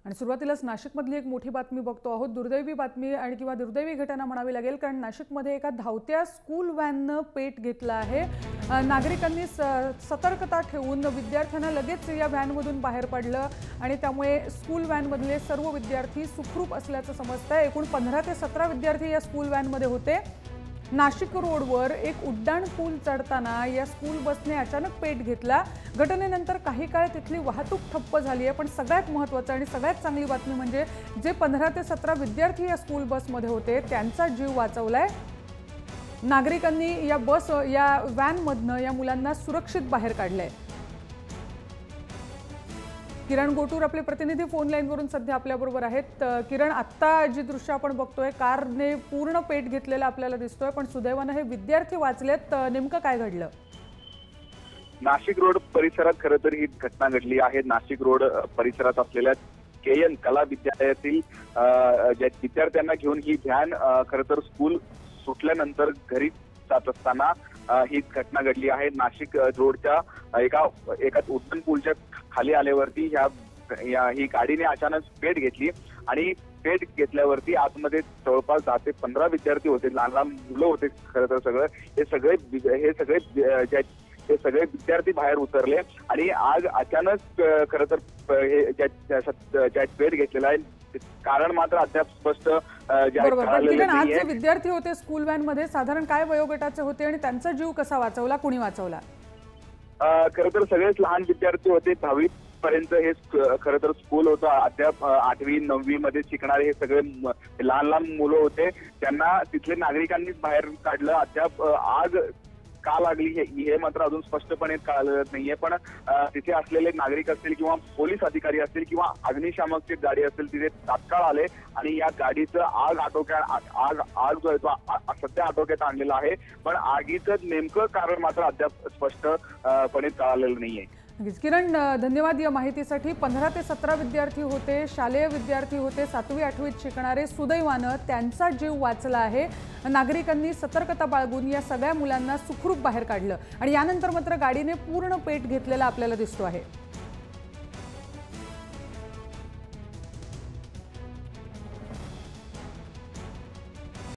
आणि सुरुवातीलाच नाशिकमधली एक मोठी बातमी बघतो आहोत। दुर्दैवी बातमी आणि किंवा दुर्दैवी घटना म्हणावी लागेल, कारण नाशिकमध्ये एका धावत्या स्कूल व्हॅननं पेट घेतला आहे। नागरिकांनी सतर्कता ठेवून विद्यार्थ्यांना लगेच या व्हॅनमधून बाहेर पडलं आणि त्यामुळे स्कूल व्हॅनमधले सर्व विद्यार्थी सुखरूप असल्याचं समजतंय। एकूण 15 ते 17 विद्यार्थी या स्कूल व्हॅनमध्ये होते। नाशिक रोडवर एक उड्डाण पूल चढताना या स्कूल बसने अचानक पेट घेतला। घटनेनंतर काही काळ तिथली वाहतूक ठप्प झाली आहे, पण सगळ्यात महत्त्वाचं आणि सगळ्यात चांगली बातमी म्हणजे जे 15 ते 17 विद्यार्थी या स्कूल बसमध्ये होते त्यांचा जीव वाचवलाय। नागरिकांनी या व्हॅनमधनं या मुलांना सुरक्षित बाहेर काढलंय। किरण गोटूर आपले प्रतिनिधी फोन लाईनवरून सध्या आपल्याबरोबर आहेत। किरण, आत्ता जी दृश्य आपण बघतोय, कारने पूर्ण पेट घेतलेला आपल्याला दिसतोय, पण सुदैवानं हे विद्यार्थी वाचलेत। नेमकं काय घडलं? नाशिक रोड परिसरात खरं तर ही घटना घडली आहे। नाशिक रोड परिसरात असलेल्या केएन कला विद्यालयातील विद्यार्थ्यांना घेऊन ही व्हॅन खरं तर स्कूल सुटल्यानंतर घरी जात असताना ही घटना घडली आहे। नाशिक रोडच्या एका उड्डाण पूलच्या खाली आल्यावरती ही गाडीने अचानक पेट घेतली आणि पेट घेतल्यावरती आतमध्ये जवळपास 10 ते 15 विद्यार्थी होते, लहान लहान मुलं होते। खरं तर हे सगळे विद्यार्थी बाहेर उतरले आणि आग अचानक खरं तर ज्या पेट घेतलेला आहे कारण मात्र अद्याप स्पष्ट आज जे विद्यार्थी होते स्कूल व्हॅन मध्ये साधारण काय वयोगटाचे होते आणि त्यांचा जीव कसा वाचवला, कुणी वाचवला? खरं तर सगळेच लहान विद्यार्थी होते। 10वी पर्यंत हे खरं तर स्कूल होतं। अद्याप 8वी 9वी मध्ये शिकणारे हे सगळे लहान लहान मुलं होते, त्यांना तिथले नागरिकांनीच बाहेर काढलं। अद्याप आग का लागली हे मात्र अजून स्पष्टपणे कळलं नाहीये, पण तिथे असलेले नागरिक असतील किंवा पोलीस अधिकारी असतील किंवा अग्निशामकची गाडी असेल तिथे तात्काळ आले आणि या गाडीचं आग जो आहे तो सध्या आटोक्यात आणलेला आहे, पण आगीचं नेमकं कारण मात्र अद्याप स्पष्टपणे कळलेलं नाहीये। किरण, धन्यवाद या माहितीसाठी। 15 ते 17 विद्यार्थी होते, शालेय विद्यार्थी होते, 7वी 8वीत शिकणारे। सुदैवानं त्यांचा जीव वाचला आहे। नागरिकांनी सतर्कता बाळगून या सगळ्या मुलांना सुखरूप बाहेर काढलं आणि यानंतर मात्र गाडीने पूर्ण पेट घेतलेला आपल्याला दिसतो आहे।